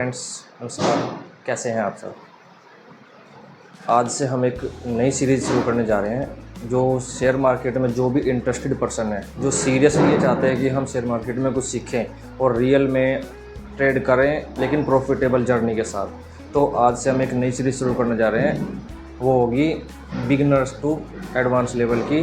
Friends, नमस्कार। कैसे हैं आप सब। आज से हम एक नई सीरीज़ शुरू करने जा रहे हैं जो शेयर मार्केट में जो भी इंटरेस्टेड पर्सन है, जो सीरियसली ये चाहते हैं कि हम शेयर मार्केट में कुछ सीखें और रियल में ट्रेड करें, लेकिन प्रॉफिटेबल जर्नी के साथ। तो आज से हम एक नई सीरीज़ शुरू करने जा रहे हैं, वो होगी बिगिनर्स टू एडवांस लेवल की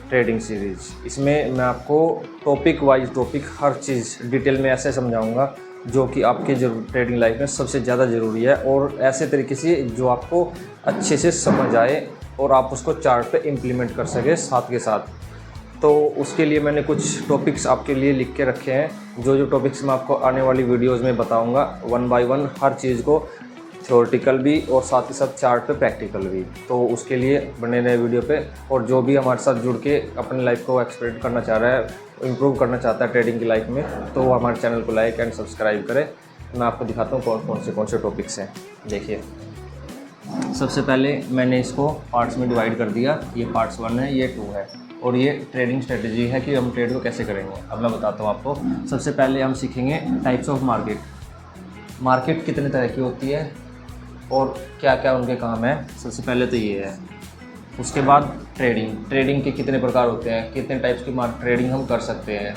ट्रेडिंग सीरीज़। इसमें मैं आपको टॉपिक वाइज टॉपिक हर चीज़ डिटेल में ऐसे समझाऊंगा जो कि आपके ट्रेडिंग लाइफ में सबसे ज़्यादा ज़रूरी है, और ऐसे तरीके से जो आपको अच्छे से समझ आए और आप उसको चार्ट पे इम्प्लीमेंट कर सके साथ के साथ। तो उसके लिए मैंने कुछ टॉपिक्स आपके लिए लिख के रखे हैं, जो टॉपिक्स मैं आपको आने वाली वीडियोस में बताऊंगा वन बाय वन, हर चीज़ को, थ्योरेटिकल भी और साथ ही साथ चार्ट पे प्रैक्टिकल भी। तो उसके लिए बने रहे वीडियो पे, और जो भी हमारे साथ जुड़ के अपनी लाइफ को एक्सपेरिमेंट करना चाह रहा है, इम्प्रूव करना चाहता है ट्रेडिंग की लाइफ में, तो वो हमारे चैनल को लाइक एंड सब्सक्राइब करें। मैं आपको दिखाता हूँ कौन से टॉपिक्स हैं। देखिए, सबसे पहले मैंने इसको पार्ट्स में डिवाइड कर दिया। ये पार्ट्स 1 है, ये 2 है, और ये ट्रेडिंग स्ट्रेटजी है कि हम ट्रेड को कैसे करेंगे। अब मैं बताता हूँ आपको। सबसे पहले हम सीखेंगे टाइप्स ऑफ मार्केट। मार्केट कितने तरह की होती है और क्या क्या उनके काम है, सबसे पहले तो ये है। उसके बाद ट्रेडिंग के कितने प्रकार होते हैं, कितने टाइप्स की ट्रेडिंग हम कर सकते हैं,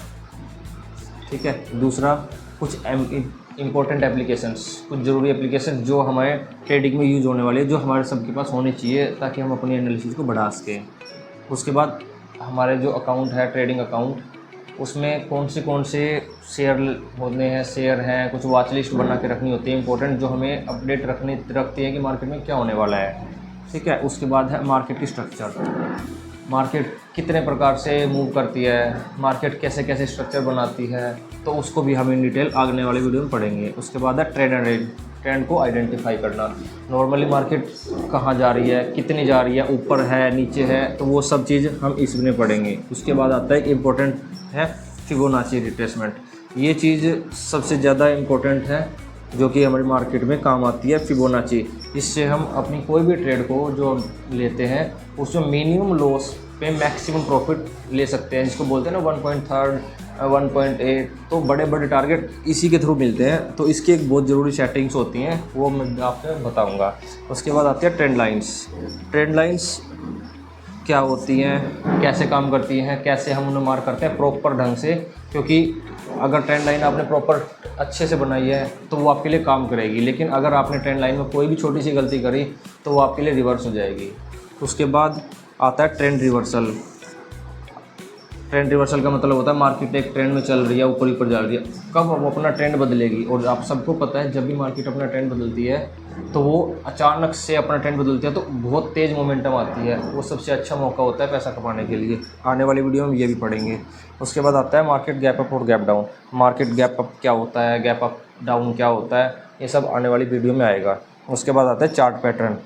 ठीक है। दूसरा, कुछ इम्पोर्टेंट एप्लीकेशंस, कुछ ज़रूरी एप्लीकेशन जो हमारे ट्रेडिंग में यूज़ होने वाले, जो हमारे सबके पास होने चाहिए ताकि हम अपनी एनालिसिस को बढ़ा सकें। उसके बाद हमारे जो अकाउंट है, ट्रेडिंग अकाउंट, उसमें कौन से शेयर होने हैं, शेयर हैं, कुछ वॉच लिस्ट बना के रखनी होती है इंपॉर्टेंट, जो हमें अपडेट रखती है कि मार्केट में क्या होने वाला है, ठीक है। उसके बाद है मार्केट की स्ट्रक्चर। मार्केट कितने प्रकार से मूव करती है, मार्केट कैसे कैसे स्ट्रक्चर बनाती है, तो उसको भी हम इन डिटेल आगने वाले वीडियो में पढ़ेंगे। उसके बाद है ट्रेंड को आइडेंटिफाई करना। नॉर्मली मार्केट कहाँ जा रही है, कितनी जा रही है, ऊपर है, नीचे है, तो वो सब चीज़ हम इसमें पढ़ेंगे। उसके बाद आता है इम्पोर्टेंट है फिबोनाची रिट्रेसमेंट। ये चीज़ सबसे ज़्यादा इम्पोर्टेंट है, जो कि हमारी मार्केट में काम आती है, फिबोनाची। इससे हम अपनी कोई भी ट्रेड को जो लेते हैं, उसमें मिनिमम लॉस पे मैक्सिमम प्रॉफिट ले सकते हैं, जिसको बोलते हैं ना 1.3 1.8। तो बड़े बड़े टारगेट इसी के थ्रू मिलते हैं। तो इसकी एक बहुत ज़रूरी सेटिंग्स होती हैं, वो मैं आपको बताऊंगा। उसके बाद आती है ट्रेंड लाइंस क्या होती हैं, कैसे काम करती हैं, कैसे हम उन्हें मार्क करते हैं प्रॉपर ढंग से, क्योंकि अगर ट्रेंड लाइन आपने प्रॉपर अच्छे से बनाई है तो वो आपके लिए काम करेगी, लेकिन अगर आपने ट्रेंड लाइन में कोई भी छोटी सी गलती करी तो वो आपके लिए रिवर्स हो जाएगी। उसके बाद आता है ट्रेंड रिवर्सल। ट्रेंड रिवर्सल का मतलब होता है मार्केट एक ट्रेंड में चल रही है, ऊपर ऊपर जा रही है, कब वो अपना ट्रेंड बदलेगी। और आप सबको पता है, जब भी मार्केट अपना ट्रेंड बदलती है तो वो अचानक से अपना ट्रेंड बदलती है तो बहुत तेज़ मोमेंटम आती है। वो सबसे अच्छा मौका होता है पैसा कमाने के लिए। आने वाली वीडियो में ये भी पढ़ेंगे। उसके बाद आता है मार्केट गैप अप और gap down. Market gap up क्या होता है, गैप अप डाउन क्या होता है, ये सब आने वाली वीडियो में आएगा। उसके बाद आता है चार्ट पैटर्न।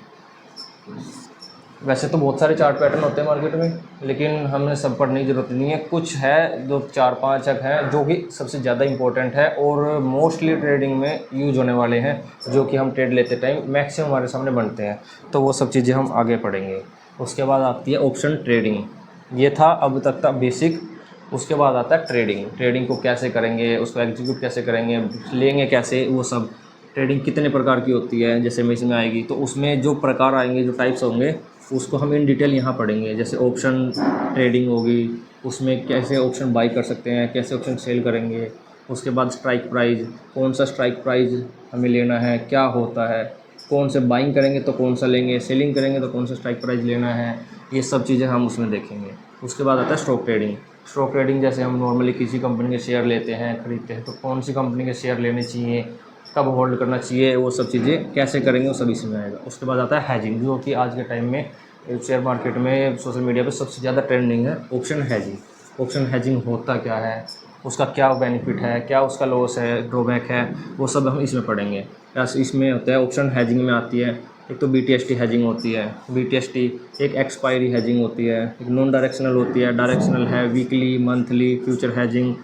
वैसे तो बहुत सारे चार्ट पैटर्न होते हैं मार्केट में, लेकिन हमें सब पढ़ने की ज़रूरत नहीं है। कुछ है जो 4-5 हैं जो कि सबसे ज़्यादा इंपॉर्टेंट है और मोस्टली ट्रेडिंग में यूज होने वाले हैं, जो कि हम ट्रेड लेते टाइम मैक्सिमम हमारे सामने बनते हैं। तो वो सब चीज़ें हम आगे पढ़ेंगे। उसके बाद आती है ऑप्शन ट्रेडिंग। ये था अब तक था बेसिक। उसके बाद आता है ट्रेडिंग को कैसे करेंगे, उसको एग्जीक्यूट कैसे करेंगे, लेंगे कैसे, वो सब। ट्रेडिंग कितने प्रकार की होती है, जैसे मैं इसमें आएगी तो उसमें जो प्रकार आएंगे, जो टाइप्स होंगे, उसको हम इन डिटेल यहाँ पढ़ेंगे। जैसे ऑप्शन ट्रेडिंग होगी, उसमें कैसे ऑप्शन बाई कर सकते हैं, कैसे ऑप्शन सेल करेंगे। उसके बाद स्ट्राइक प्राइस, कौन सा स्ट्राइक प्राइस हमें लेना है, क्या होता है, कौन से बाइंग करेंगे तो कौन सा लेंगे, सेलिंग करेंगे तो कौन सा स्ट्राइक प्राइस लेना है, ये सब चीज़ें हम उसमें देखेंगे। उसके बाद आता है स्टॉक ट्रेडिंग। जैसे हम नॉर्मली किसी कंपनी के शेयर लेते हैं, खरीदते हैं, तो कौन सी कंपनी के शेयर लेने चाहिए, कब होल्ड करना चाहिए, वो सब चीज़ें कैसे करेंगे, वो सब इसमें आएगा। उसके बाद आता है हैजिंग, जो कि आज के टाइम में शेयर मार्केट में, सोशल मीडिया पे सबसे ज़्यादा ट्रेंडिंग है, ऑप्शन हैजिंग होता क्या है, उसका क्या बेनिफिट है, क्या उसका लॉस है, ड्रॉबैक है, वो सब हम इसमें पढ़ेंगे। इसमें होता है ऑप्शन हैजिंग में आती है, एक तो BTST हैजिंग होती है, BTST एक एक्सपायरी हैजिंग होती है, एक नॉन डायरेक्शनल होती है, डायरेक्शनल है, वीकली, मंथली, फ्यूचर हैजिंग।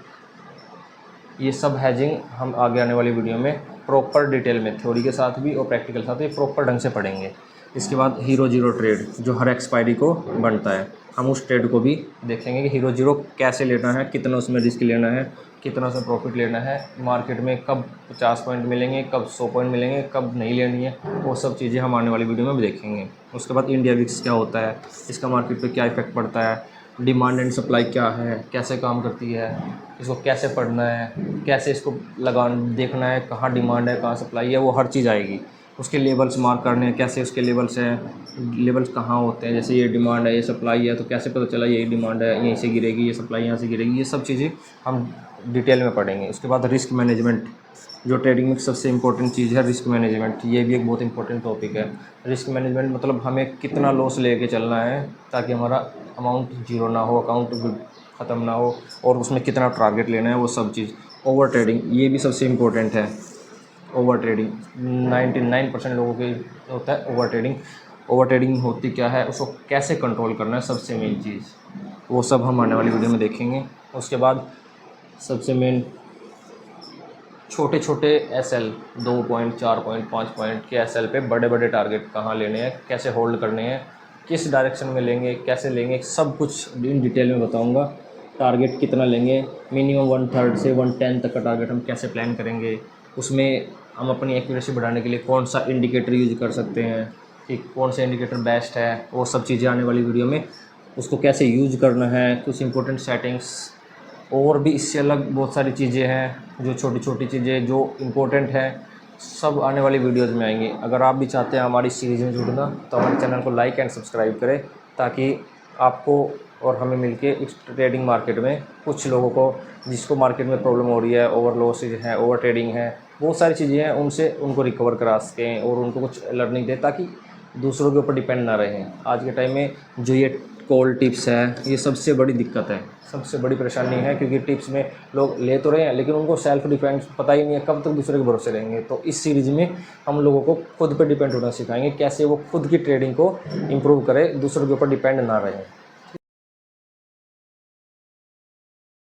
ये सब हैजिंग हम आगे आने वाली वीडियो में प्रॉपर डिटेल में, थ्योरी के साथ भी और प्रैक्टिकल साथ भी प्रॉपर ढंग से पढ़ेंगे। इसके बाद हीरो जीरो ट्रेड जो हर एक्सपायरी को बनता है, हम उस ट्रेड को भी देखेंगे कि हीरो जीरो कैसे लेना है, कितना उसमें रिस्क लेना है, कितना उसमें प्रॉफिट लेना है, मार्केट में कब 50 पॉइंट मिलेंगे, कब 100 पॉइंट मिलेंगे, कब नहीं लेनी है, वो सब चीज़ें हम आने वाली वीडियो में भी देखेंगे। उसके बाद इंडिया विक्स क्या होता है, इसका मार्केट पे क्या इफेक्ट पड़ता है, डिमांड एंड सप्लाई क्या है, कैसे काम करती है, इसको कैसे पढ़ना है, कैसे इसको देखना है, कहाँ डिमांड है, कहाँ सप्लाई है, वो हर चीज़ आएगी। उसके लेवल्स मार्क करने हैं, कैसे उसके लेवल्स हैं, लेवल्स कहाँ होते हैं, जैसे ये डिमांड है, ये सप्लाई है, तो कैसे पता चला यही डिमांड है, यहीं से गिरेगी, ये सप्लाई यहाँ से गिरेगी, ये सब चीज़ें हम डिटेल में पढ़ेंगे। उसके बाद रिस्क मैनेजमेंट, जो ट्रेडिंग में सबसे इंपॉर्टेंट चीज़ है रिस्क मैनेजमेंट, ये भी एक बहुत इंपॉर्टेंट टॉपिक है। रिस्क मैनेजमेंट मतलब हमें कितना लॉस लेके चलना है ताकि हमारा अमाउंट जीरो ना हो, अकाउंट ख़त्म ना हो, और उसमें कितना टारगेट लेना है, वो सब चीज़। ओवर ट्रेडिंग, ये भी सबसे इम्पोर्टेंट है। ओवर ट्रेडिंग 99% लोगों के होता है ओवर ट्रेडिंग। ओवर ट्रेडिंग होती क्या है, उसको कैसे कंट्रोल करना है, सबसे मेन चीज़, वो सब हम आने वाली वीडियो में देखेंगे। उसके बाद सबसे मेन छोटे छोटे एसएल 2 पॉइंट 4 पॉइंट 5 पॉइंट के एसएल पे बड़े बड़े टारगेट कहाँ लेने हैं, कैसे होल्ड करने हैं, किस डायरेक्शन में लेंगे, कैसे लेंगे, सब कुछ इन डिटेल में बताऊंगा। टारगेट कितना लेंगे, मिनिमम 1/3 से 1/10 तक का टारगेट हम कैसे प्लान करेंगे, उसमें हम अपनी एक्यूरेसी बढ़ाने के लिए कौन सा इंडिकेटर यूज कर सकते हैं, कि कौन सा इंडिकेटर बेस्ट है, वो सब चीज़ें आने वाली वीडियो में। उसको कैसे यूज करना है, कुछ इंपॉर्टेंट सेटिंग्स, और भी इससे अलग बहुत सारी चीज़ें हैं, जो छोटी छोटी चीज़ें जो इम्पोर्टेंट हैं, सब आने वाली वीडियोज़ में आएंगी। अगर आप भी चाहते हैं हमारी सीरीज़ में जुड़ना, तो हमारे चैनल को लाइक एंड सब्सक्राइब करें, ताकि आपको और हमें मिलके इस ट्रेडिंग मार्केट में कुछ लोगों को, जिसको मार्केट में प्रॉब्लम हो रही है, ओवर लॉसेज है, ओवर ट्रेडिंग है, बहुत सारी चीज़ें हैं, उनसे उनको रिकवर करा सकें और उनको कुछ लर्निंग दें, ताकि दूसरों के ऊपर डिपेंड ना रहें। आज के टाइम में जो ये कॉल टिप्स है, ये सबसे बड़ी दिक्कत है, सबसे बड़ी परेशानी है, क्योंकि टिप्स में लोग ले तो रहे हैं, लेकिन उनको सेल्फ डिपेंड पता ही नहीं है, कब तक दूसरे के भरोसे रहेंगे। तो इस सीरीज़ में हम लोगों को खुद पे डिपेंड होना सिखाएंगे, कैसे वो खुद की ट्रेडिंग को इम्प्रूव करें, दूसरों के ऊपर डिपेंड ना रहें।